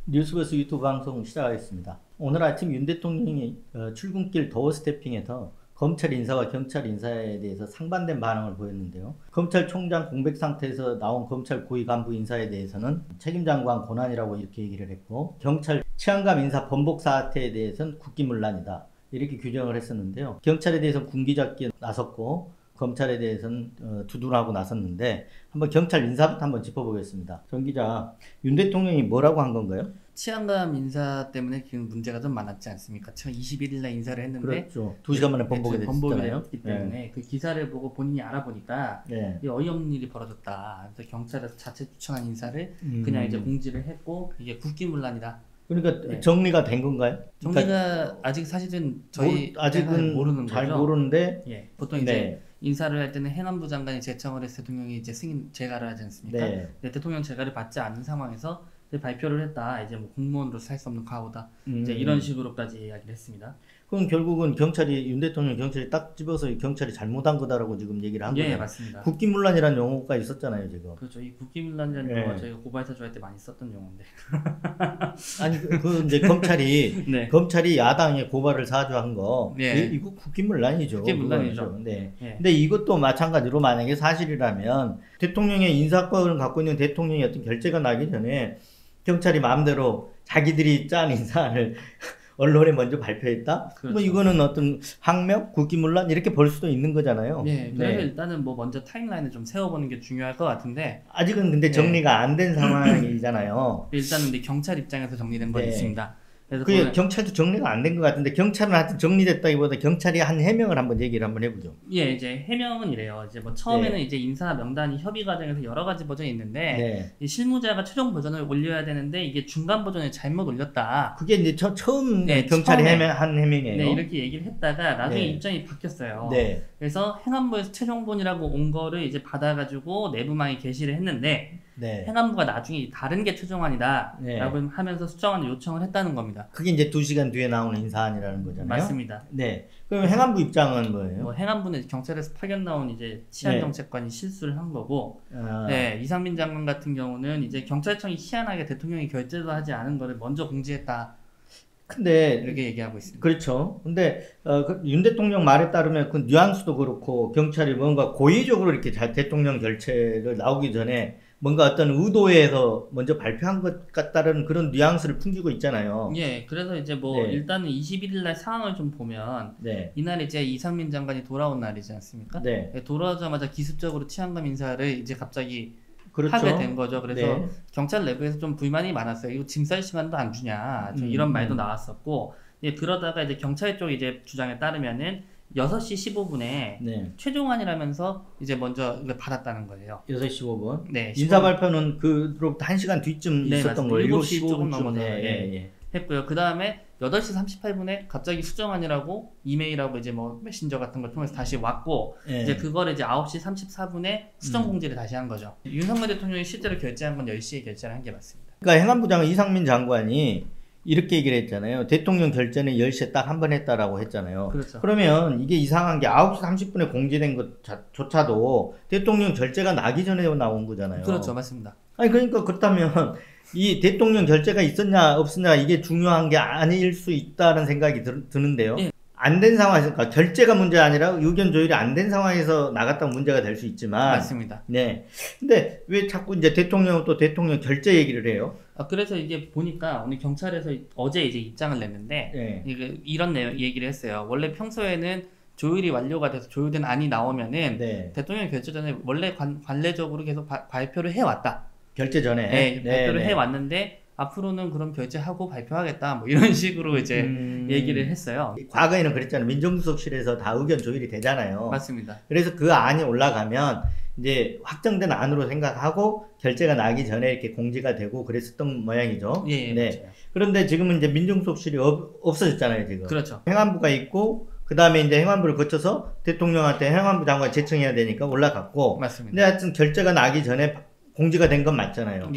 뉴스버스 유튜브 방송 시작하겠습니다. 오늘 아침 윤 대통령이 출근길 도어 스태핑에서 검찰 인사와 경찰 인사에 대해서 상반된 반응을 보였는데요. 검찰총장 공백 상태에서 나온 검찰 고위 간부 인사에 대해서는 책임장관 권한이라고 이렇게 얘기를 했고, 경찰 치안감 인사 번복 사태에 대해서는 국기문란이다 이렇게 규정을 했었는데요. 경찰에 대해서는 군기잡기에 나섰고 검찰에 대해서는 두둔하고 나섰는데, 한번 경찰 인사부터 한번 짚어보겠습니다. 정 기자, 윤 대통령이 뭐라고 한 건가요? 치안감 인사 때문에 지금 문제가 좀 많았지 않습니까? 21일날 인사를 했는데, 그렇죠. 2시간 만에 번복이 됐잖아요. 됐기 때문에 그 기사를 보고 본인이 알아보니까 이게 어이없는 일이 벌어졌다. 그래서 경찰에서 자체 추천한 인사를 그냥 이제 공지를 했고, 이게 국기문란이다. 그러니까 정리가 된 건가요? 정리가 그러니까 아직 사실은 저희 아직은 모르는 잘 거죠. 모르는데, 보통 이제 인사를 할 때는 행안부 장관이 제청을 해서 대통령이 이제 승인 제가를 하지 않습니까? 근데 대통령 제가를 받지 않는 상황에서 이제 발표를 했다. 이제 뭐 공무원으로서 할 수 없는 과오다. 이제 이런 식으로까지 이야기를 했습니다. 그럼 결국은 경찰이, 윤 대통령 경찰이 딱 집어서 경찰이 잘못한 거다라고 지금 얘기를 한 거예요. 예, 맞습니다. 국기문란이라는 용어가 있었잖아요, 지금. 그렇죠. 이 국기문란이라는 용어가 저희가 고발사주 할 때 많이 썼던 용어인데. 아니, 이제 검찰이 검찰이 야당에 고발을 사주한 거, 이거 국기문란이죠. 국기문란이죠. 근데 이것도 마찬가지로 만약에 사실이라면 대통령의 인사권을 갖고 있는 대통령이 어떤 결재가 나기 전에 경찰이 마음대로 자기들이 짠 인사를 언론에 먼저 발표했다? 그렇죠. 뭐 이거는 어떤 항명, 국기문란 이렇게 볼 수도 있는 거잖아요. 그래서 일단은 뭐 먼저 타임라인을 좀 세워보는 게 중요할 것 같은데, 아직은 근데 정리가 안 된 상황이잖아요. 일단은 근데 경찰 입장에서 정리된 건 있습니다. 그래서 그게 경찰도 정리가 안 된 것 같은데, 경찰은 하여튼 정리됐다기보다 경찰이 한 해명을 한번 얘기를 한번 해보죠. 이제 해명은 이래요. 이제 뭐 처음에는 이제 인사 명단이 협의 과정에서 여러 가지 버전이 있는데, 이 실무자가 최종 버전을 올려야 되는데 이게 중간 버전을 잘못 올렸다. 그게 이제 처음 경찰이 한 해명이에요. 이렇게 얘기를 했다가 나중에 입장이 바뀌었어요. 그래서 행안부에서 최종본이라고 온 거를 이제 받아가지고 내부망에 게시를 했는데, 행안부가 나중에 다른 게 최종안이다 라고 하면서 수정안을 요청을 했다는 겁니다. 그게 이제 2시간 뒤에 나오는 인사안이라는 거잖아요. 맞습니다. 그럼 행안부 입장은 뭐예요? 뭐 행안부는 경찰에서 파견 나온 이제 치안정책관이 실수를 한 거고, 이상민 장관 같은 경우는 이제 경찰청이 희한하게 대통령이 결재도 하지 않은 거를 먼저 공지했다. 근데 이렇게 얘기하고 있습니다. 그렇죠. 근데 윤 대통령 말에 따르면 그 뉘앙스도 그렇고, 경찰이 뭔가 고의적으로 이렇게 대통령 결재를 나오기 전에 뭔가 어떤 의도에서 먼저 발표한 것 같다는 그런 뉘앙스를 풍기고 있잖아요. 그래서 이제 뭐 일단은 21일 날 상황을 좀 보면, 이날 이제 이상민 장관이 돌아온 날이지 않습니까? 돌아오자마자 기습적으로 치안감 인사를 이제 갑자기 하게 된 거죠. 그래서 경찰 내부에서 좀 불만이 많았어요. 이거 짐 쌀 시간도 안 주냐, 이런 말도 나왔었고, 그러다가 이제 경찰 쪽 이제 주장에 따르면은 6시 15분에 최종안이라면서 이제 먼저 받았다는 거예요. 6시 15분? 인사 발표는 그로부터 1시간 뒤쯤 있었던 거예요. 7시 조금 넘어서 했고요. 그 다음에 8시 38분에 갑자기 수정안이라고 이메일하고 이제 뭐 메신저 같은 걸 통해서 다시 왔고, 이제 그거를 이제 9시 34분에 수정 공지를 다시 한 거죠. 윤석열 대통령이 실제로 결재한 건 10시에 결재를 한 게 맞습니다. 그러니까 행안부 장관 이상민 장관이 이렇게 얘기를 했잖아요. 대통령 결재는 10시에 딱 한 번 했다라고 했잖아요. 그렇죠. 그러면 이게 이상한 게 9시 30분에 공지된 것조차도 대통령 결재가 나기 전에 나온 거잖아요. 그렇죠. 맞습니다. 아니, 그러니까 그렇다면 이 대통령 결재가 있었냐 없었냐 이게 중요한 게 아닐 수 있다는 생각이 드는데요. 안 된 상황에서, 그러니까 결재가 문제가 아니라 의견 조율이 안 된 상황에서 나갔다면 문제가 될 수 있지만. 맞습니다. 근데 왜 자꾸 이제 대통령 또 대통령 결재 얘기를 해요? 그래서 이게 보니까 오늘 경찰에서 어제 이제 입장을 냈는데, 이런 내용 얘기를 했어요. 원래 평소에는 조율이 완료가 돼서 조율된 안이 나오면은 대통령 결재 전에 원래 관례적으로 계속 발표를 해왔다. 결재 전에? 발표를 해왔는데, 앞으로는 그럼 결재하고 발표하겠다, 뭐 이런 식으로 이제 얘기를 했어요. 과거에는 그랬잖아요. 민정수석실에서 다 의견 조율이 되잖아요. 맞습니다. 그래서 그 안이 올라가면 이제 확정된 안으로 생각하고 결재가 나기 전에 이렇게 공지가 되고 그랬었던 모양이죠. 그렇죠. 그런데 지금은 이제 민정수석실이 없어졌잖아요, 지금. 그렇죠. 행안부가 있고, 그 다음에 이제 행안부를 거쳐서 대통령한테 행안부 장관 제청해야 되니까 올라갔고. 맞습니다. 근데 하여튼 결재가 나기 전에 공지가 된 건 맞잖아요.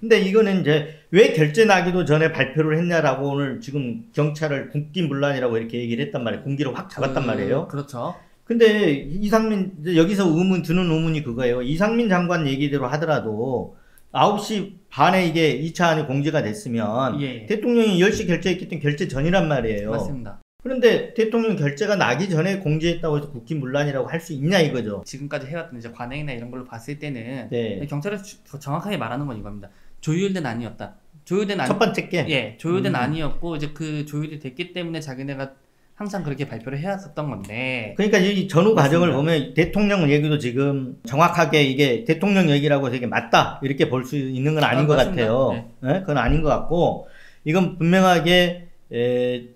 근데 이거는 이제 왜 결재 나기도 전에 발표를 했냐라고 오늘 지금 경찰을 국기문란이라고 이렇게 얘기를 했단 말이에요. 공기를 확 잡았단 말이에요. 그렇죠. 근데 여기서 드는 의문이 그거예요. 이상민 장관 얘기대로 하더라도 9시 반에 이게 2차안이 공지가 됐으면 예. 대통령이 10시 결재했기 때문에 결재 전이란 말이에요. 맞습니다. 그런데 대통령 결재가 나기 전에 공지했다고 해서 국기문란이라고 할 수 있냐 이거죠. 지금까지 해왔던 이제 관행이나 이런 걸로 봤을 때는 네. 경찰에서 정확하게 말하는 건 이겁니다. 조율된 아니었다. 조율된 첫 번째 게. 예, 조율된 아니었고 이제 그 조율이 됐기 때문에 자기네가 항상 그렇게 발표를 해왔었던 건데. 그러니까 이 전후 과정을 보면 대통령 얘기도 지금 정확하게 이게 대통령 얘기라고 되게 맞다 이렇게 볼 수 있는 건 아닌 것 같아요. 네. 네? 그건 아닌 것 같고 이건 분명하게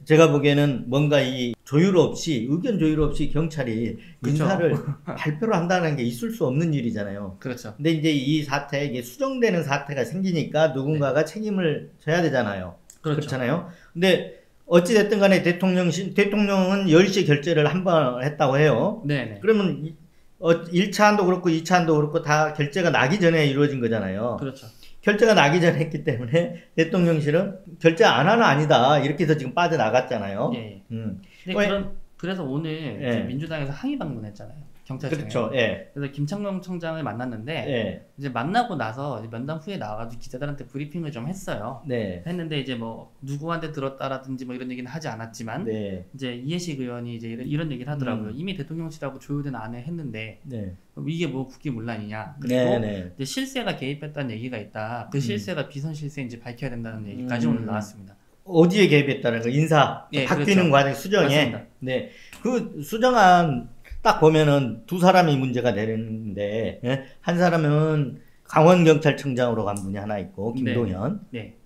제가 보기에는 뭔가 이 조율 없이 의견 조율 없이 경찰이 그렇죠. 인사를 발표를 한다는 게 있을 수 없는 일이잖아요. 그렇죠. 근데 이제 이 사태 이게 수정되는 사태가 생기니까 누군가가 책임을 져야 되잖아요. 그렇죠. 그렇잖아요. 근데 어찌됐든 간에 대통령은 10시 결재를 한 번 했다고 해요. 네네. 그러면 1차안도 그렇고 2차안도 그렇고 다 결재가 나기 전에 이루어진 거잖아요. 그렇죠. 결재가 나기 전에 했기 때문에 대통령실은 결재 안 하나 아니다 이렇게 해서 지금 빠져나갔잖아요. 예. 그래서 오늘 예. 민주당에서 항의 방문했잖아요. 경찰청에. 그렇죠. 예. 그래서 김창룡 청장을 만났는데 예. 이제 만나고 나서 면담 후에 나와가지고 기자들한테 브리핑을 좀 했어요. 네. 했는데 이제 뭐 누구한테 들었다라든지 뭐 이런 얘기는 하지 않았지만 네. 이제 이해식 의원이 이제 이런 얘기를 하더라고요. 이미 대통령실하고 조율된 안에 했는데 네. 이게 뭐 국기문란이냐. 그리고 네. 이제 실세가 개입했다는 얘기가 있다. 그 실세가 비선 실세인지 밝혀야 된다는 얘기까지 오늘 나왔습니다. 어디에 개입했다는 거? 인사 예, 바뀌는 그렇죠. 과정 수정에. 맞습니다. 네. 그 수정안 딱 보면은 두 사람이 문제가 되는데 예? 한 사람은 강원경찰청장으로 간 분이 하나 있고 김동현. 네.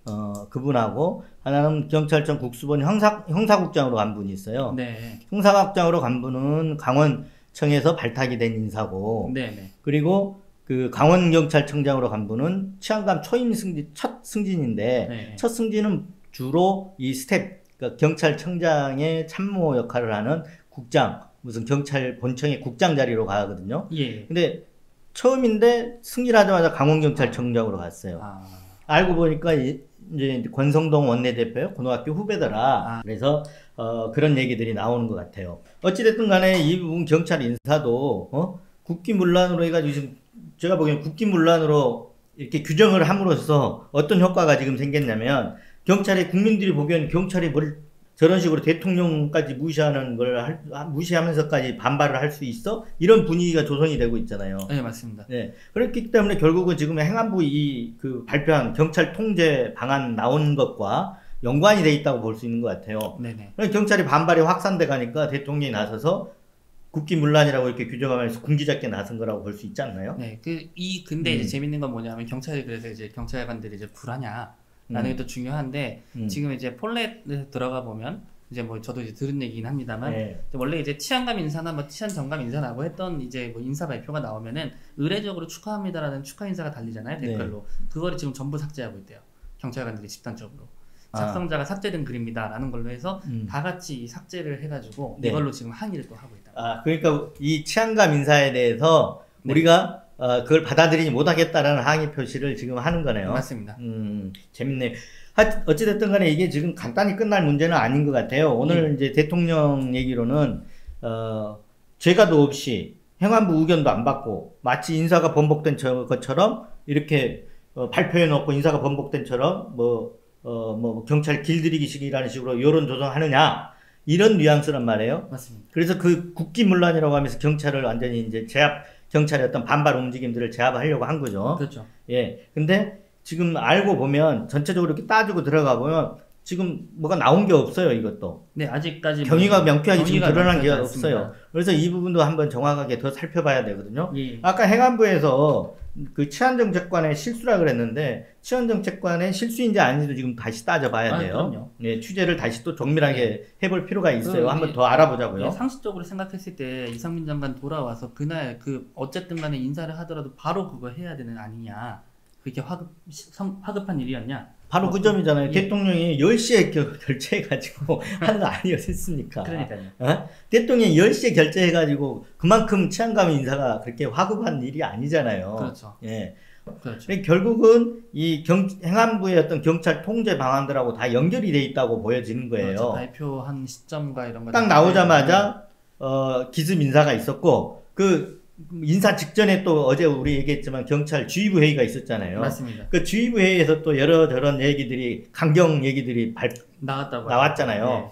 그분하고 하나는 경찰청 국수본 형사국장으로 간 분이 있어요. 네. 형사국장으로 간 분은 강원청에서 발탁이 된 인사고. 네. 그리고 그 강원경찰청장으로 간 분은 치안감 초임 첫 승진인데 네. 첫 승진은 주로 이 스텝 그러니까 경찰청장의 참모 역할을 하는 국장 무슨 경찰 본청의 국장 자리로 가거든요. 예. 근데 처음인데 승진하자마자 강원경찰청장으로 갔어요. 알고 보니까 이제 권성동 원내대표 고등학교 후배더라. 그래서 그런 얘기들이 나오는 것 같아요. 어찌됐든 간에 이 부분 경찰 인사도 국기문란으로 해가지고 지금 제가 보기엔 국기문란으로 이렇게 규정을 함으로써 어떤 효과가 지금 생겼냐면 경찰이 국민들이 보기엔 경찰이 뭘 저런 식으로 대통령까지 무시하는 걸 무시하면서까지 반발을 할 수 있어? 이런 분위기가 조성이 되고 있잖아요. 네, 맞습니다. 네. 그렇기 때문에 결국은 지금 행안부 그 발표한 경찰 통제 방안 나온 것과 연관이 돼 있다고 볼 수 있는 것 같아요. 네네. 경찰이 반발이 확산돼 가니까 대통령이 나서서 국기문란이라고 이렇게 규정하면서 군기잡기에 나선 거라고 볼 수 있지 않나요? 네. 근데 이제 재밌는 건 뭐냐면 경찰이 그래서 이제 경찰관들이 이제 불하냐. 라는 게 또 중요한데 지금 이제 폴렛에 들어가 보면 이제 뭐 저도 이제 들은 얘기긴 합니다만 원래 이제 치안감 인사나 뭐 치안 정감 인사라고 했던 이제 뭐 인사 발표가 나오면은 의례적으로 축하합니다라는 축하 인사가 달리잖아요 댓글로. 그거를 지금 전부 삭제하고 있대요. 경찰관들이 집단적으로. 작성자가 삭제된 글입니다라는 걸로 해서 다 같이 삭제를 해가지고 이걸로 지금 항의를 또 하고 있다. 그러니까 이 치안감 인사에 대해서 우리가 그걸 받아들이지 못하겠다라는 항의 표시를 지금 하는 거네요. 맞습니다. 재밌네요. 어찌됐든 간에 이게 지금 간단히 끝날 문제는 아닌 것 같아요. 오늘 이제 대통령 얘기로는, 죄가도 없이 행안부 의견도 안 받고 마치 인사가 번복된 것처럼 이렇게 발표해 놓고 인사가 번복된처럼 뭐 경찰 길들이기식이라는 식으로 여론 조성하느냐. 이런 뉘앙스란 말이에요. 맞습니다. 그래서 그 국기문란이라고 하면서 경찰을 완전히 이제 경찰의 어떤 반발 움직임들을 제압하려고 한 거죠. 그렇죠. 예. 근데 지금 알고 보면 전체적으로 이렇게 따지고 들어가 보면 지금 뭐가 나온 게 없어요, 이것도. 네, 아직까지 경위가 명쾌하게 지금 드러난 게 없어요. 그래서 이 부분도 한번 정확하게 더 살펴봐야 되거든요. 예. 아까 행안부에서 그 치안정책관의 실수라 그랬는데 치안정책관의 실수인지 아닌지도 지금 다시 따져봐야 돼요. 그럼요. 네, 취재를 다시 또 정밀하게 해볼 필요가 있어요. 한번 더 알아보자고요. 예, 상식적으로 생각했을 때 이상민 장관 돌아와서 그날 어쨌든 간에 인사를 하더라도 바로 그거 해야 되는 아니냐. 그렇게 화급한 일이었냐. 바로 그 점이잖아요. 대통령이 10시에 결재해가지고 하는 거 아니었습니까? 그러니까요. 대통령이 10시에 결재해가지고 그만큼 치안감 인사가 그렇게 화급한 일이 아니잖아요. 그렇죠. 예. 그렇죠. 결국은 이 행안부의 어떤 경찰 통제 방안들하고 다 연결이 돼 있다고 보여지는 거예요. 그렇죠. 발표한 시점과 이런 거 딱 나오자마자 기습 인사가 있었고 인사 직전에 또 어제 우리 얘기했지만 경찰 주의부 회의가 있었잖아요. 맞습니다. 그 주의부 회의에서 또 여러 저런 얘기들이 강경 얘기들이 나왔잖아요. 네.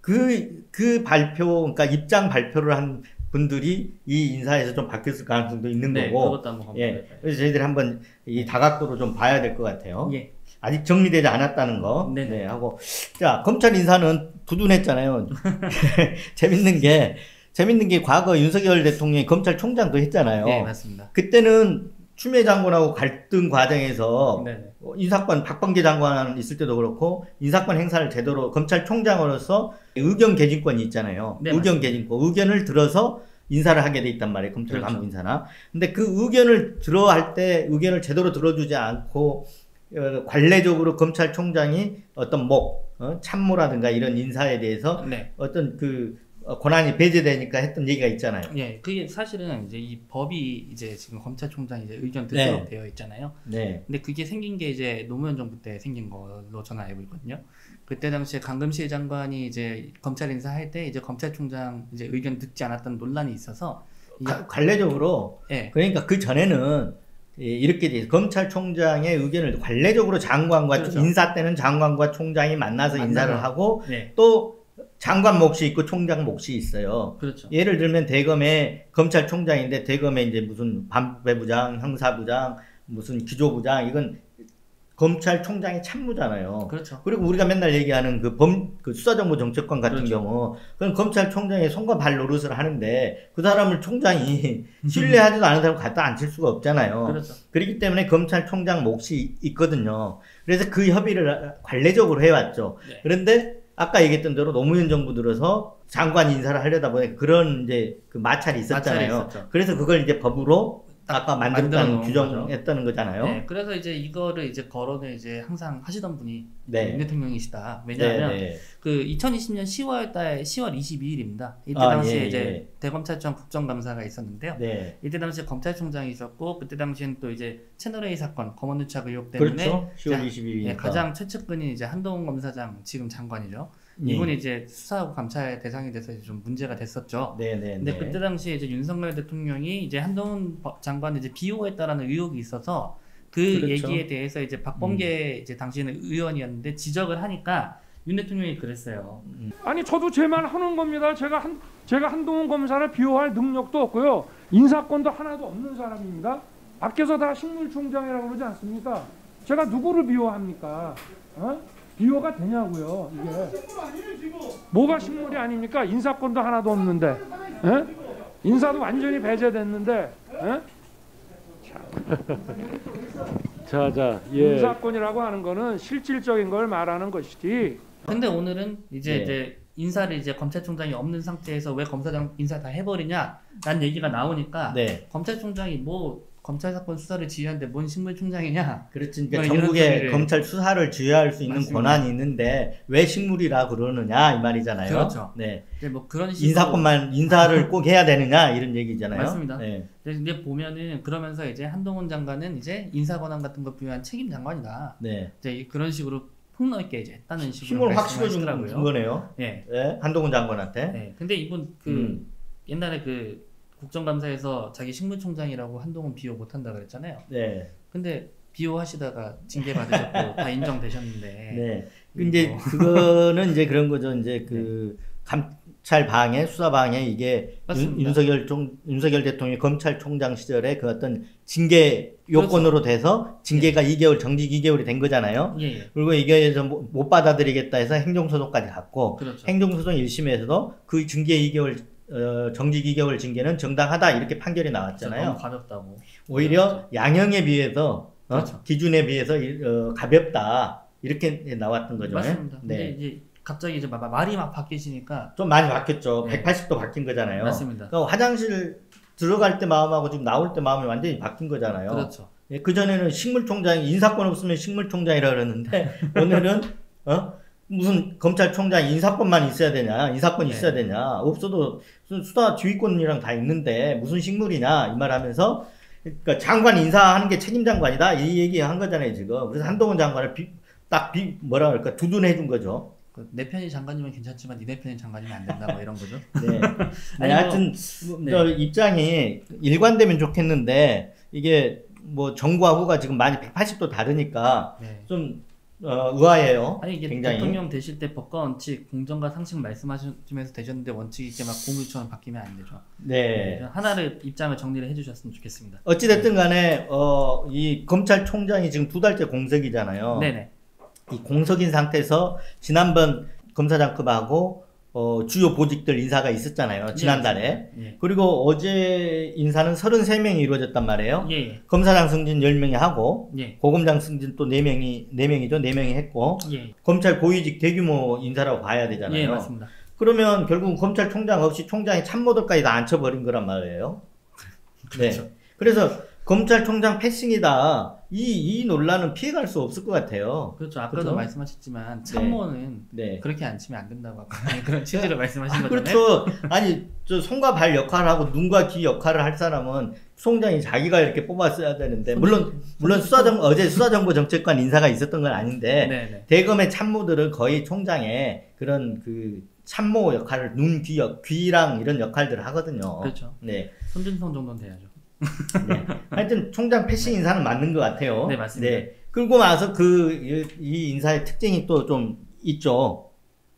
그 발표, 그러니까 입장 발표를 한 분들이 이 인사에서 좀 바뀌었을 가능성도 있는 네, 거고. 그것도 한번 예. 그래서 저희들이 한번 이 다각도로 좀 봐야 될 것 같아요. 예. 아직 정리되지 않았다는 거. 네네. 네, 하고. 자, 검찰 인사는 두둔했잖아요. 재밌는 게 과거 윤석열 대통령이 검찰총장도 했잖아요. 네, 맞습니다. 그때는 추미애 장관하고 갈등 과정에서 네네. 인사권 박범계 장관 있을 때도 그렇고 인사권 행사를 제대로 검찰총장으로서 의견 개진권이 있잖아요. 네, 의견 맞습니다. 개진권, 의견을 들어서 인사를 하게 돼 있단 말이에요. 검찰 그렇죠. 간부 인사나. 근데 그 의견을 할 때 의견을 제대로 들어주지 않고 관례적으로 검찰총장이 어떤 참모라든가 이런 인사에 대해서 네. 어떤 권한이 배제되니까 했던 얘기가 있잖아요. 예, 그게 사실은 이제 이 법이 이제 지금 검찰총장이 이제 의견 듣도록 되어 있잖아요. 네. 근데 그게 생긴 게 이제 노무현 정부 때 생긴 걸로 저는 알고 있거든요. 그때 당시에 강금실 장관이 이제 검찰 인사할 때 이제 검찰총장 이제 의견 듣지 않았던 논란이 있어서 관례적으로 예. 그러니까 그 전에는 이렇게 돼 검찰총장의 의견을 관례적으로 장관과 그렇죠. 인사 때는 장관과 총장이 만나서 인사를 하고 네. 또 장관 몫이 있고 총장 몫이 있어요. 그렇죠. 예를 들면 대검의 검찰총장인데 대검에 이제 무슨 반부배부장, 형사부장, 무슨 기조부장 이건 검찰총장의 참모잖아요. 그렇죠. 그리고 우리가 맨날 얘기하는 그 수사정보정책관 같은 그렇죠. 경우 그건 검찰총장의 손과 발 노릇을 하는데 그 사람을 총장이 신뢰하지도 않은 사람 갖다 앉힐 수가 없잖아요. 그렇죠. 그렇기 때문에 검찰총장 몫이 있거든요. 그래서 그 협의를 관례적으로 해왔죠. 네. 그런데 아까 얘기했던 대로 노무현 정부 들어서 장관 인사를 하려다 보니 그런 이제 그 마찰이 있었잖아요. 그래서 그걸 이제 법으로 아까 만들었다는 규정했다는 거잖아요. 네, 그래서 이제 이거를 이제 거론을 이제 항상 하시던 분이 네. 윤 대통령이시다. 왜냐하면 그 2020년 10월 22일입니다. 이때 당시에 이제 대검찰청 국정감사가 있었는데요. 네. 이때 당시에 검찰총장이셨고 그때 당시에는 또 이제 채널A 사건 검언유착 의혹 때문에 그렇죠. 10월 22일이니까 가장 최측근인 이제 한동훈 검사장 지금 장관이죠. 이분이 이제 수사하고 감찰 대상이 돼서 이제 좀 문제가 됐었죠. 근데 그때 당시에 이제 윤석열 대통령이 이제 한동훈 장관을 이제 비호했다라는 의혹이 있어서 그 얘기에 대해서 이제 박범계 이제 당시에는 의원이었는데 지적을 하니까 윤 대통령이 그랬어요. 아니 저도 제 말 하는 겁니다. 제가 한동훈 검사를 비호할 능력도 없고요. 인사권도 하나도 없는 사람입니다. 밖에서 다 식물총장이라고 그러지 않습니까? 제가 누구를 비호합니까? 비호가 되냐고요. 이게 뭐가 식물이 아닙니까? 인사권도 하나도 없는데, 에? 인사도 완전히 배제됐는데, 인사권이라고 하는 거는 실질적인 걸 말하는 것이지. 근데 오늘은 이제 인사를 이제 검찰총장이 없는 상태에서 왜 검사장 인사 다 해버리냐라는 얘기가 나오니까 검찰총장이 뭐 검찰 사건 수사를 지휘하는데 뭔 식물총장이냐? 그렇지. 그러니까 전국에 검찰 수사를 지휘할 수 있는 맞습니다. 권한이 있는데 왜 식물이라 그러느냐 이 말이잖아요. 그렇죠. 네. 뭐 그런 식으로 인사권만 인사를 꼭 해야 되느냐 이런 얘기잖아요. 맞습니다. 네. 근데 보면은 그러면서 이제 한동훈 장관은 이제 인사 권한 같은 거 부여한 책임 장관이다. 네. 이제 그런 식으로 폭넓게 이제 했다는 식으로 힘을 확 실어준 거네요. 네. 네. 한동훈 장관한테. 네. 근데 이분 옛날에 국정감사에서 자기 식물총장이라고 한동훈 비호 못한다 그랬잖아요. 네. 근데 비호하시다가 징계 받으셨고 다 인정되셨는데. 네. 근데 그거는 이제 그런 거죠. 이제 감찰 방해, 수사 방해 이게 윤석열 대통령이 검찰총장 시절에 그 어떤 징계 요건으로 돼서 징계가 2개월 정직 2개월이 된 거잖아요. 그리고 이게 못 받아들이겠다 해서 행정소송까지 갔고 행정소송 1심에서도 그 징계 2개월 정직 2개월 징계는 정당하다 이렇게 판결이 나왔잖아요. 너무 가볍다고. 오히려 양형에 비해서 기준에 비해서 가볍다 이렇게 나왔던 거죠. 맞습니다. 근데 이제 갑자기 이제 말이 막 바뀌시니까 좀 많이 바뀌었죠. 180도 바뀐 거잖아요. 맞습니다. 그러니까 화장실 들어갈 때 마음하고 지금 나올 때 마음이 완전히 바뀐 거잖아요. 그렇죠. 그 전에는 식물총장 인사권 없으면 식물총장이라 그러는데 오늘은 무슨 검찰총장 인사권만 있어야 되냐, 인사권 있어야 되냐, 없어도 수사 지휘권이랑 다 있는데 무슨 식물이냐 이 말하면서 그러니까 장관 인사하는 게 책임 장관이다 이 얘기 한 거잖아요 지금. 그래서 한동훈 장관을 뭐라 그럴까 두둔해 준 거죠. 내 편이 장관이면 괜찮지만 니네 편이 장관이면 안 된다 뭐 이런 거죠. 네. 네, 하여튼 네. 입장이 일관되면 좋겠는데 이게 뭐 정과 후가 지금 많이 180도 다르니까 네. 좀 의아해요. 아니 이게 굉장히. 대통령 되실 때 법과 원칙, 공정과 상식 말씀하시면서 되셨는데 원칙이 이렇게 막 공물처럼 바뀌면 안 되죠. 네. 하나를 입장을 정리를 해주셨으면 좋겠습니다. 어찌됐든 간에 이 검찰총장이 지금 2달째 공석이잖아요. 네네. 이 공석인 상태에서 지난번 검사장급하고 주요 보직들 인사가 있었잖아요. 지난달에. 예. 그리고 어제 인사는 33명이 이루어졌단 말이에요. 예. 검사장 승진 10명이 하고 예. 고검장 승진 또 4명이 했고 예. 검찰 고위직 대규모 인사라고 봐야 되잖아요. 예, 맞습니다. 그러면 결국 검찰총장 없이 총장이 참모들까지 다 앉혀버린 거란 말이에요. 그렇죠. 네. 그래서 검찰총장 패싱이다. 이 논란은 피해갈 수 없을 것 같아요. 그렇죠. 아까도 그렇죠? 말씀하셨지만 참모는 네. 그렇게 앉히면 안 된다고 그런 취지로 말씀하신 거잖아요. 그렇죠. 아니 저 손과 발 역할을 하고 눈과 귀 역할을 할 사람은 총장이 자기가 이렇게 뽑았어야 되는데 물론 어제 수사정보정책관 인사가 있었던 건 아닌데 네네. 대검의 참모들은 거의 총장의 그런 그 참모 역할을 귀랑 이런 역할들을 하거든요. 그렇죠. 네. 손준성 정도는 돼야죠. 네. 하여튼 총장 패싱 인사는 맞는 것 같아요. 네, 맞습니다. 네. 그러고 나서 이 인사의 특징이 또 좀 있죠.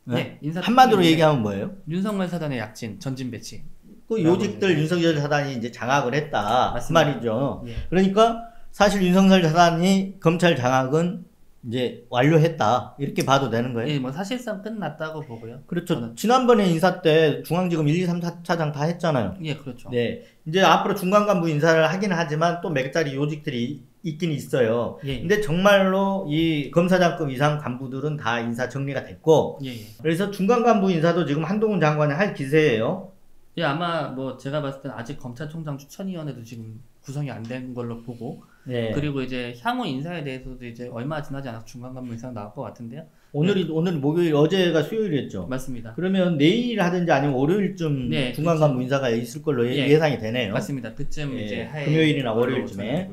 네. 인사 한마디로 얘기하면 뭐예요? 윤석열 사단의 약진, 전진 배치. 그 요직들 윤석열 사단이 이제 장악을 했다. 맞습니다. 그 말이죠. 예. 그러니까 사실 윤석열 사단이 검찰 장악은 이제 완료했다. 이렇게 봐도 되는 거예요? 예, 뭐 사실상 끝났다고 보고요. 그렇죠. 저는. 지난번에 인사 때 중앙지검 1, 2, 3, 4차장 다 했잖아요. 예, 그렇죠. 네. 이제 앞으로 중간간부 인사를 하기는 하지만 또 몇 자리 요직들이 있긴 있어요. 예. 근데 정말로 이 검사장급 이상 간부들은 다 인사 정리가 됐고, 예. 그래서 중간간부 인사도 지금 한동훈 장관이 할 기세예요. 예, 아마 뭐 제가 봤을 때는 아직 검찰총장 추천위원회도 지금 구성이 안 된 걸로 보고, 네. 그리고 이제 향후 인사에 대해서도 이제 얼마 지나지 않아서 중간간부 인사가 나올 것 같은데요. 오늘 목요일, 어제가 수요일이었죠. 맞습니다. 그러면 내일 하든지 아니면 월요일쯤 네, 중간간부 인사가 있을 걸로 예상이 되네요. 맞습니다. 그쯤 이제 금요일이나 월요일쯤에.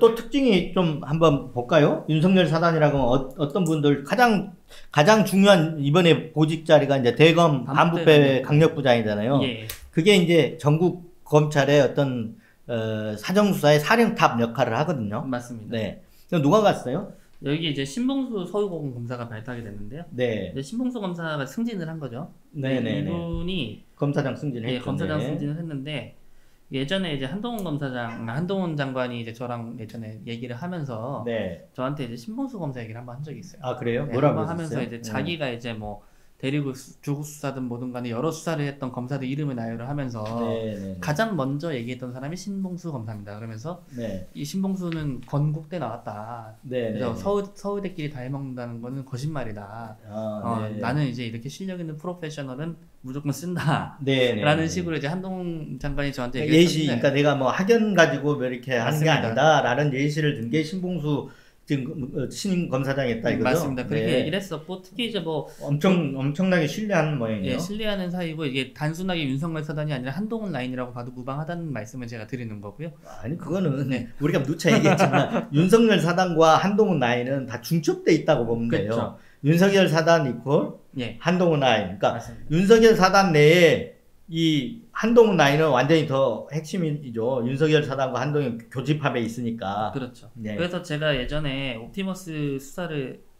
또 특징이 좀 한번 볼까요? 윤석열 사단이라고 하면 어떤 분들 가장 중요한 이번에 보직 자리가 이제 대검 반부패 강력부장이잖아요. 예. 그게 이제 전국 검찰의 어떤 사정수사의 사령탑 역할을 하거든요. 맞습니다. 네. 그럼 누가 갔어요? 여기 이제 신봉수 서울고검 검사가 발탁이 됐는데요. 네. 이제 신봉수 검사가 승진을 한 거죠. 네네. 이분이 검사장 승진을 했죠. 검사장 승진을 했는데 예전에 이제 한동훈 장관이 이제 저랑 예전에 얘기를 하면서 네. 저한테 이제 신봉수 검사 얘기를 한번 한 적이 있어요. 아 그래요? 네, 뭐라고 하면서 이제 자기가 이제 뭐 대리고 조국 수사든 뭐든 간에 여러 수사를 했던 검사들 이름을 나열을 하면서 가장 먼저 얘기했던 사람이 신봉수 검사입니다. 그러면서 이 신봉수는 건국대 나왔다. 그래서 서울대끼리 다 해먹는다는 거는 거짓말이다. 나는 이제 이렇게 실력 있는 프로페셔널은 무조건 쓴다. 라는 식으로 이제 한동훈 장관이 저한테 얘기했었는데 그러니까 내가 뭐 학연 가지고 뭐 이렇게 하는 게 아니다라는 예시를 든 게 신봉수 지금 신임 검사장이었다 이거죠? 맞습니다. 그렇게 얘기를 했었고 특히 이제 뭐 엄청나게 신뢰하는 모양이에요. 예, 신뢰하는 사이고 이게 단순하게 윤석열 사단이 아니라 한동훈 라인이라고 봐도 무방하다는 말씀을 제가 드리는 거고요. 아니 그거는 우리가 누차 얘기했지만 윤석열 사단과 한동훈 라인은 다 중첩돼 있다고 보면 돼요. 그렇죠. 윤석열 사단 이퀄 한동훈 라인. 그러니까 맞습니다. 윤석열 사단 내에 이 한동훈 라인은 완전히 더 핵심이죠. 윤석열 사단과 한동훈 교집합에 있으니까. 그렇죠. 그래서 제가 예전에 옵티머스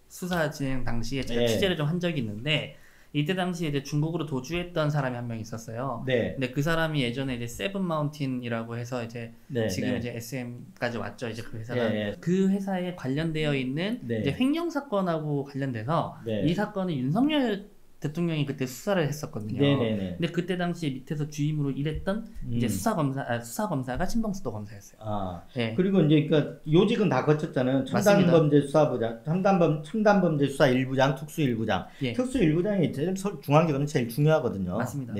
수사 진행 당시에 제가 취재를 좀 한 적이 있는데 이때 당시에 이제 중국으로 도주했던 사람이 한 명 있었어요. 근데 그 사람이 예전에 이제 세븐 마운틴이라고 해서 이제 지금 이제 SM까지 왔죠. 이제 그 회사가 그 회사에 관련되어 있는 이제 횡령 사건하고 관련돼서 이 사건은 윤석열 대통령이 그때 수사를 했었거든요. 근데 그때 당시에 밑에서 주임으로 일했던 이제 수사검사가 신봉수 검사였어요. 그리고 이제 그러니까 요직은 다 거쳤잖아요. 첨단범죄수사부장, 첨단범죄 수사 1부장, 특수 1부장. 특수 1부장이 중앙지검은 제일 중요하거든요. 맞습니다.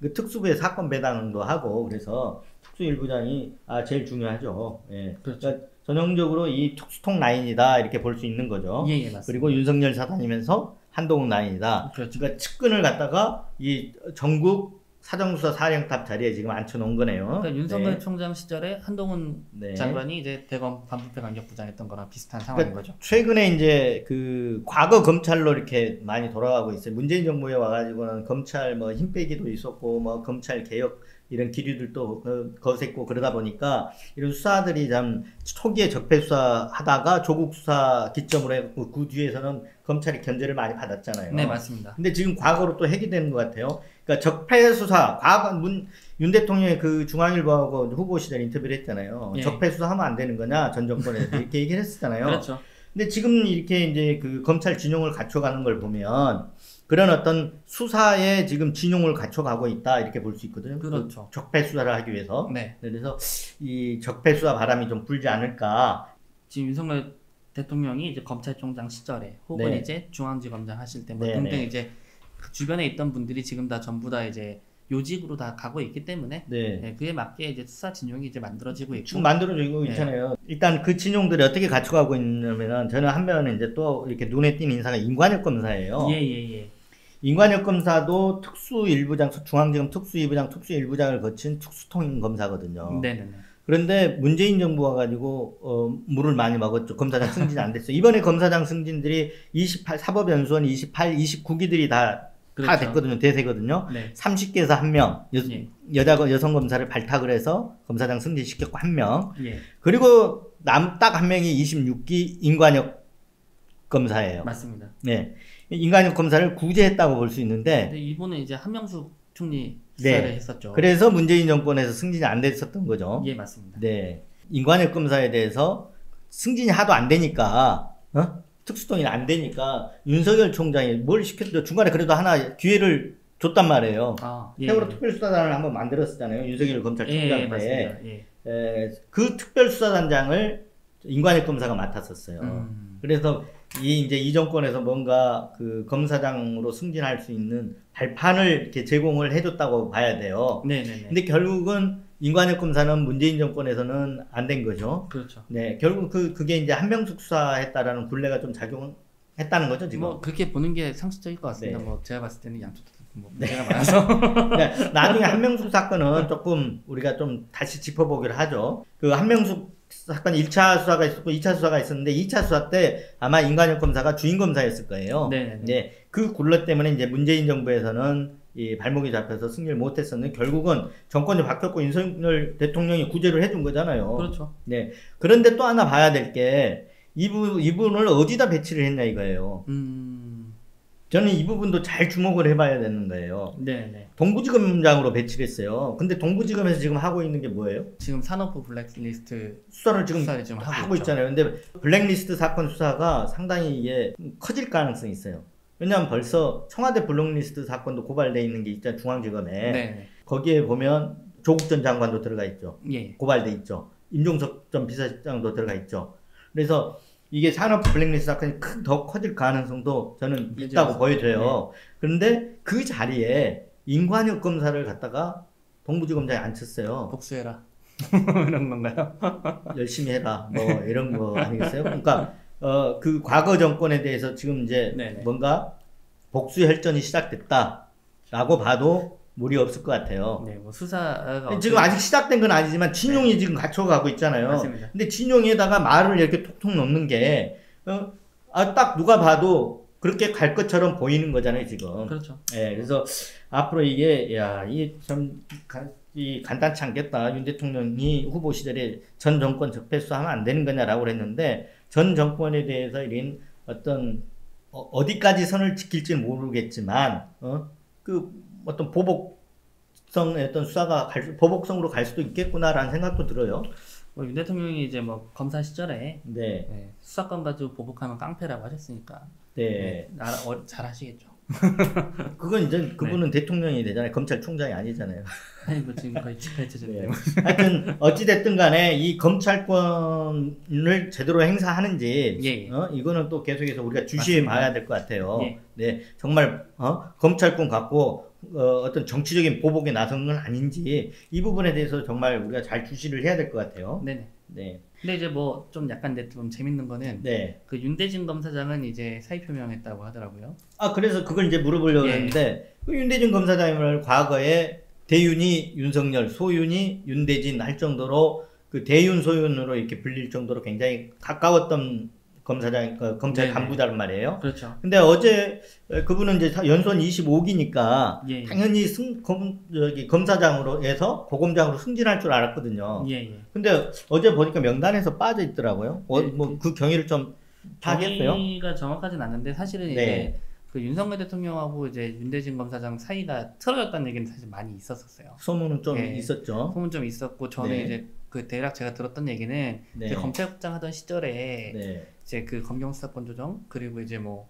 그 특수부의 사건 배당도 하고 그래서 특수 1부장이 제일 중요하죠. 그렇죠. 그러니까 전형적으로 이 특수통 라인이다 이렇게 볼 수 있는 거죠. 맞습니다. 그리고 윤석열 사단이면서 한동훈 라인이다. 그렇죠. 그러니까 측근을 갖다가 이 전국 사정수사 사령탑 자리에 지금 앉혀놓은 거네요. 그러니까 윤석열 총장 시절에 한동훈 장관이 이제 대검 반부패 강력부장했던 거랑 비슷한 상황인 거죠. 최근에 이제 그 과거 검찰로 이렇게 많이 돌아가고 있어요. 문재인 정부에 와가지고는 검찰 뭐 힘 빼기도 있었고 뭐 검찰 개혁 이런 기류들도 거셌고 그러다 보니까 이런 수사들이 참 초기에 적폐 수사 하다가 조국 수사 기점으로 해서 그 뒤에서는 검찰이 견제를 많이 받았잖아요. 네, 맞습니다. 근데 지금 과거로 또 해결되는 것 같아요. 그러니까 적폐 수사, 과거 윤 대통령의 그 중앙일보하고 후보 시절 인터뷰를 했잖아요. 예. 적폐 수사하면 안 되는 거냐 전 정권에서 이렇게 얘기를 했었잖아요. 그렇죠. 근데 지금 이렇게 이제 그 검찰 진용을 갖춰가는 걸 보면 그런 어떤 수사에 지금 진용을 갖춰가고 있다 이렇게 볼 수 있거든요. 그렇죠. 적폐 수사를 하기 위해서. 네. 그래서 이 적폐 수사 바람이 좀 불지 않을까. 지금 윤석열 대통령이 이제 검찰총장 시절에 혹은 네. 이제 중앙지검장 하실 때 뭐 네, 등등 네. 이제 그 주변에 있던 분들이 지금 다 전부 다 이제 요직으로 다 가고 있기 때문에 네. 네, 그에 맞게 이제 수사 진용이 이제 만들어지고 있고 지금 만들어지고 있잖아요. 일단 그 진용들이 어떻게 갖춰가고 있냐면은 저는 한편은 이제 또 이렇게 눈에 띄는 인사가 임관혁 검사예요. 예. 임관혁 검사도 특수일부장, 중앙지검 특수일부장, 특수일부장을 거친 특수통임 검사거든요. 네네네. 그런데 문재인 정부 와가지고 물을 많이 먹었죠. 검사장 승진이 안 됐어요. 이번에 검사장 승진들이 28 사법연수원 28, 29기들이 다 그렇죠. 됐거든요. 대세거든요. 네. 30개에서 1명 예. 여성 검사를 발탁을 해서 검사장 승진시켰고 1명. 예. 그리고 딱 한 명이 26기 임관혁 검사예요. 맞습니다. 네. 임관혁 검사를 구제했다고 볼 수 있는데 근데 이번에 이제 한명숙 총리 수사를 네. 했었죠. 그래서 문재인 정권에서 승진이 안 됐었던 거죠. 예, 맞습니다. 네. 임관혁 검사에 대해서 승진이 하도 안 되니까, 특수통이 안 되니까 윤석열 총장이 뭘 시켰죠. 중간에 그래도 하나 기회를 줬단 말이에요. 예. 세월호 특별수사단을 한번 만들었었잖아요. 윤석열 검찰총장 때. 맞습니다. 그 특별수사단장을 임관혁 검사가 맡았었어요. 그래서 이제 이 정권에서 뭔가 그 검사장으로 승진할 수 있는 발판을 이렇게 제공을 해줬다고 봐야 돼요. 네네네. 근데 결국은 임관혁 검사는 문재인 정권에서는 안 된 거죠. 그렇죠. 네, 결국 그게 이제 한명숙 수사했다라는 굴레가 좀 작용했다는 거죠, 지금. 뭐 그렇게 보는 게 상식적일 것 같습니다. 네. 뭐 제가 봤을 때는 양쪽 뭐 문제가 많아서. 네, 나중에 한명숙 사건은 조금 우리가 좀 다시 짚어보기로 하죠. 그 한명숙 사건 1차 수사가 있었고 2차 수사가 있었는데 2차 수사 때 아마 임관혁 검사가 주임 검사였을 거예요. 네네네. 네, 그 굴레 때문에 이제 문재인 정부에서는 이 발목이 잡혀서 승리를 못했었는데 결국은 정권이 바뀌었고 윤석열 대통령이 구제를 해준 거잖아요. 그렇죠. 네. 그런데 또 하나 봐야 될 게 이분을 어디다 배치를 했냐 이거예요. 저는 이 부분도 잘 주목을 해봐야 되는 거예요. 네네. 동부지검장으로 배치를 했어요. 근데 동부지검에서 지금 하고 있는 게 뭐예요? 지금 산업부 블랙리스트 수사를 지금 하고 있잖아요. 근데 블랙리스트 사건 수사가 상당히 이게 커질 가능성이 있어요. 왜냐하면 벌써 청와대 블랙리스트 사건도 고발돼 있는 게 있잖아요. 중앙지검에. 네. 거기에 보면 조국 전 장관도 들어가 있죠. 예. 고발돼 있죠. 임종석 전 비서실장도 들어가 있죠. 그래서 이게 산업 블랙리스트 사건이 더 커질 가능성도 저는 있다고 보여져요. 네. 그런데 그 자리에 임관혁 검사를 갖다가 동부지검장에 앉혔어요. 복수해라. 이런 건가요? 열심히 해라. 뭐 이런 거 아니겠어요? 그러니까 그 과거 정권에 대해서 지금 이제 네네. 뭔가 복수 혈전이 시작됐다라고 봐도 무리 없을 것 같아요. 네, 뭐 수사가 지금 아직 시작된 건 아니지만 진용이 네. 지금 갖춰가고 있잖아요. 맞습니다. 근데 진용에다가 말을 이렇게 톡톡 넣는 게 딱 누가 봐도 그렇게 갈 것처럼 보이는 거잖아요, 지금. 그렇죠. 네, 그래서 앞으로 이게 이게 참 간단치 않겠다. 윤 대통령이 후보 시절에 전 정권 적폐 수사하면 안 되는 거냐라고 그랬는데 전 정권에 대해서 이런 어떤 어디까지 선을 지킬지는 모르겠지만 그 어떤 보복성의 어떤 수사가 보복성으로 갈 수도 있겠구나라는 생각도 들어요. 윤 대통령이 이제 뭐 검사 시절에 네. 수사권 가지고 보복하면 깡패라고 하셨으니까 네. 잘 하시겠죠. 그건 이제 그분은 네. 대통령이 되잖아요. 검찰총장이 아니잖아요. 아니 뭐 지금 거의 집회체제인데. 네. 하여튼 어찌 됐든 간에 이 검찰권을 제대로 행사하는지 이거는 또 계속해서 우리가 주시해 봐야 될 것 같아요. 예. 네, 정말 검찰권 갖고 어떤 정치적인 보복에 나선 건 아닌지 이 부분에 대해서 정말 우리가 잘 주시를 해야 될 것 같아요. 네네. 네. 근데 이제 뭐 좀 약간 좀 재밌는 거는 그 윤대진 검사장은 이제 사의 표명했다고 하더라고요. 그래서 그걸 이제 물어보려고 했는데 그 윤대진 검사장을 과거에 대윤이 윤석열, 소윤이 윤대진 할 정도로 그 대윤 소윤으로 이렇게 불릴 정도로 굉장히 가까웠던 검찰 간부단 말이에요. 그렇죠. 근데 어제 그분은 이제 연수원 25기니까 예. 당연히 검사장으로 해서 고검장으로 승진할 줄 알았거든요. 예. 근데 어제 보니까 명단에서 빠져 있더라고요. 뭐 그 경위를 좀 파악했어요? 경위가 정확하진 않는데 사실은 이제 그 윤석열 대통령하고 이제 윤대진 검사장 사이가 틀어졌다는 얘기는 사실 많이 있었어요. 소문은 좀 있었죠. 소문 좀 있었고 저는 이제 그 대략 제가 들었던 얘기는 이제 검찰국장 하던 시절에 이제 그 검경 수사권 조정 그리고 이제 뭐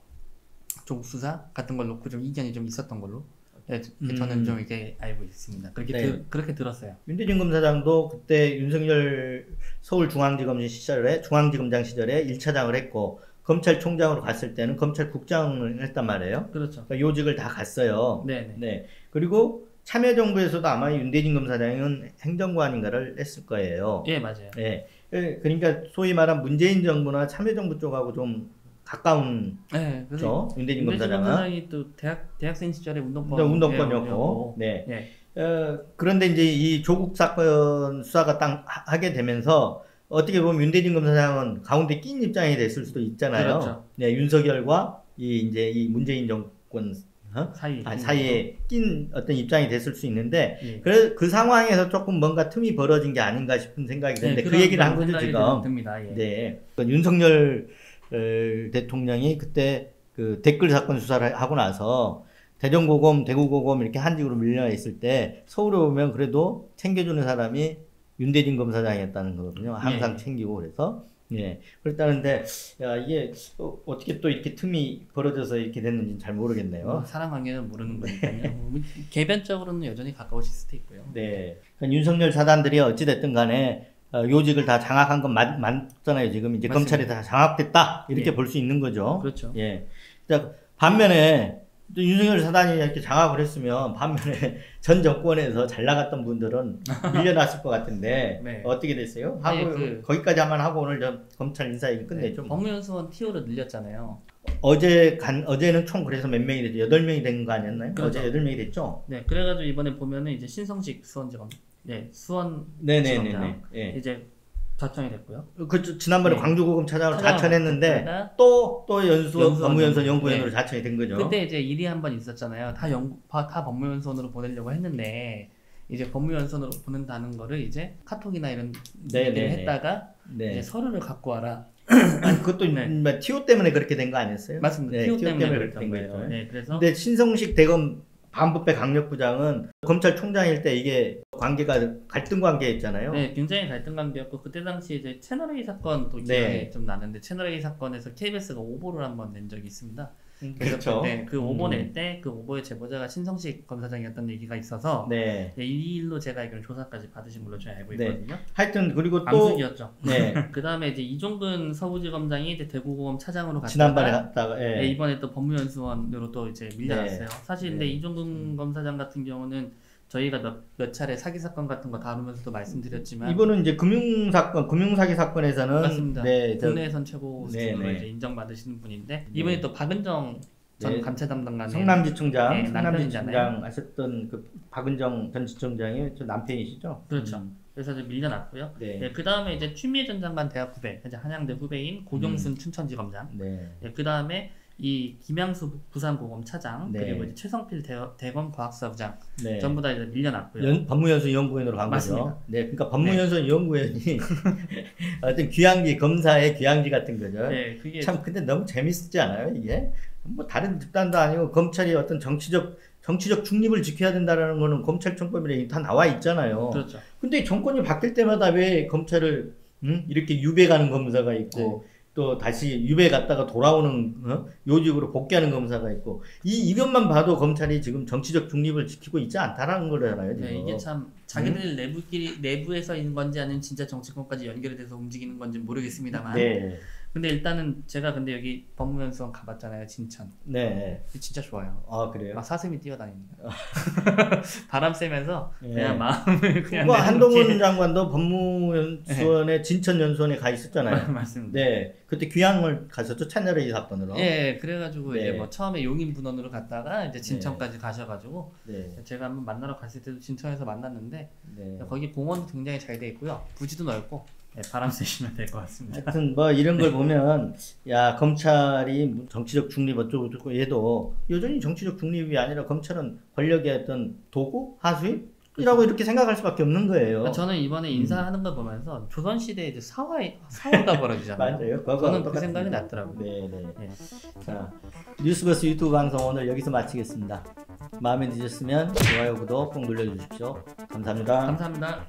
조국 수사 같은 걸 놓고 좀 이견이 좀 있었던 걸로 저는 좀 이렇게 알고 있습니다. 그렇게 들었어요. 윤대진 검사장도 그때 윤석열 서울중앙지검장 시절에 1차장을 했고 검찰총장으로 갔을 때는 검찰국장을 했단 말이에요. 그렇죠. 그러니까 요직을 다 갔어요. 네. 그리고 참여정부에서도 아마 윤대진 검사장은 행정관인가를 했을 거예요. 예, 맞아요. 네. 그러니까 소위 말한 문재인 정부나 참여정부 쪽하고 좀 가까운 그렇죠. 윤대진 검사장이 또 대학생 시절에 운동권이었고. 그런데 이제 이 조국 사건 수사가 딱 하게 되면서 어떻게 보면 윤대진 검사장은 가운데 낀 입장이 됐을 수도 있잖아요. 그렇죠. 윤석열과 이 문재인 정권 사이에 낀 어떤 입장이 됐을 수 있는데 그 상황에서 조금 뭔가 틈이 벌어진 게 아닌가 싶은 생각이 드는데 그 얘기를 한 거죠 지금. 듭니다. 윤석열 대통령이 그때 그 댓글 사건 수사를 하고 나서 대전고검, 대구고검 이렇게 한직으로 밀려 있을 때 서울에 오면 그래도 챙겨주는 사람이 윤대진 검사장이었다는 거거든요. 항상 챙기고 그래서. 그랬다는데, 이게 어떻게 또 이렇게 틈이 벌어져서 이렇게 됐는지 잘 모르겠네요. 사람 관계는 모르는 거니까요. 개변적으로는 여전히 가까우실 수도 있고요. 그러니까 윤석열 사단들이 어찌됐든 간에 요직을 다 장악한 건 맞잖아요. 지금 이제 맞습니다. 검찰이 다 장악됐다. 이렇게 볼 수 있는 거죠. 그렇죠. 자, 반면에 윤석열 사단이 이렇게 장악을 했으면 반면에 전 정권에서 잘 나갔던 분들은 밀려났을 것 같은데 어떻게 됐어요? 거기까지만 하고 오늘 검찰 인사얘기 끝내죠. 법무연수원 TO를 늘렸잖아요. 어제는 총 그래서 몇 명이 됐죠? 8명이 된 거 아니었나요? 그렇죠. 어제 8명이 됐죠? 그래가지고 이번에 보면은 이제 신성식 수원지검, 수원지검장 이제 자청이 됐고요. 지난번에 광주고검 차장으로 자천했는데 또 법무연수원 연구원으로 자천이 된 거죠. 그때 이제 일이 한 번 있었잖아요. 다 법무연수원으로 보내려고 했는데 이제 법무연수원으로 보낸다는 거를 이제 카톡이나 이런 얘기를 했다가 이제 서류를 갖고 와라. 아니, 그것도 TO 때문에 그렇게 된 거 아니었어요? 맞습니다. TO 때문에 그렇게 된 거예요. 그래서 근데 신성식 대검 반부패 강력부장은 검찰총장일 때 이게 관계가 갈등 관계였잖아요. 굉장히 갈등 관계였고 그때 당시 이제 채널A 사건도 기억이 좀 나는데 채널A 사건에서 KBS가 오보를 한번 낸 적이 있습니다. 그래서 그 오보 낼 때 그 오보의 제보자가 신성식 검사장이었던 얘기가 있어서 이 일로 제가 알기로는 조사까지 받으신 걸로 저희 알고 있거든요. 하여튼 그리고 또 암숙이었죠. 그 다음에 이제 이종근 서부지검장이 이제 대구고검 차장으로 갔다가 지난번에 갔다가 이번에 또 법무연수원으로 또 이제 밀려났어요. 사실 근데 이종근 검사장 같은 경우는 저희가 몇 차례 사기 사건 같은 거 다루면서도 말씀드렸지만 이분은 이제 금융사기 사건에서는 맞습니다. 국내에선 최고 수준으로 이제 인정받으시는 분인데 이분이 또 박은정 전 감찰 담당관의 성남지청장 하셨던 그 박은정 전 지청장이 남편이시죠? 그렇죠. 그래서 이제 밀려났고요. 그 다음에 이제 추미애 전 장관 대학 후배, 이제 한양대 후배인 고경순 춘천지검장. 그 다음에 이 김양수 부산고검 차장 그리고 이제 최성필 대검 과학사부장 전부 다 이제 밀려났고요. 법무연수원 연구원으로 간 맞습니다. 거죠. 그러니까 법무연수원 연구원이 어떤 귀향지 검사의 귀향지 같은 거죠. 그게 참 근데 너무 재밌지 않아요 이게? 뭐 다른 집단도 아니고 검찰이 어떤 정치적 중립을 지켜야 된다라는 거는 검찰청법에 다 나와 있잖아요. 그렇죠. 근데 정권이 바뀔 때마다 왜 검찰을 이렇게 유배가는 검사가 있고 또 다시 유배 갔다가 돌아오는 요직으로 복귀하는 검사가 있고 이것만 봐도 검찰이 지금 정치적 중립을 지키고 있지 않다라는 거잖아요. 지금. 이게 참 자기들 내부에서 있는 건지 아니면 진짜 정치권까지 연결이 돼서 움직이는 건지 모르겠습니다만 근데 일단은 제가 근데 여기 법무연수원 가봤잖아요. 진천. 네. 진짜 좋아요. 아 그래요? 막 사슴이 뛰어다닙니다. 바람 쐬면서 그냥 마음을 그냥. 한동훈 장관도 법무연수원에 진천연수원에 가 있었잖아요. 맞습니다. 네. 그때 귀향을 갔었죠. 채널A 사건으로. 예, 그래가지고 이제 뭐 처음에 용인분원으로 갔다가 이제 진천까지 가셔가지고 제가 한번 만나러 갔을 때도 진천에서 만났는데 거기 공원도 굉장히 잘 돼 있고요. 부지도 넓고. 바람 쐬시면 될 것 같습니다. 하여튼 뭐 이런 걸 보면 야 검찰이 정치적 중립 어쩌고 저쩌고 얘도 여전히 정치적 중립이 아니라 검찰은 권력의 어떤 도구? 하수인이라고 이렇게 생각할 수밖에 없는 거예요. 저는 이번에 인사하는 걸 보면서 조선시대에 이제 사화가 벌어지잖아요. 맞아요. 저는 그 생각이 났더라고요. 네네. 자, 뉴스버스 유튜브 방송 오늘 여기서 마치겠습니다. 마음에 드셨으면 좋아요, 구독 꼭 눌러주십시오. 감사합니다. 감사합니다.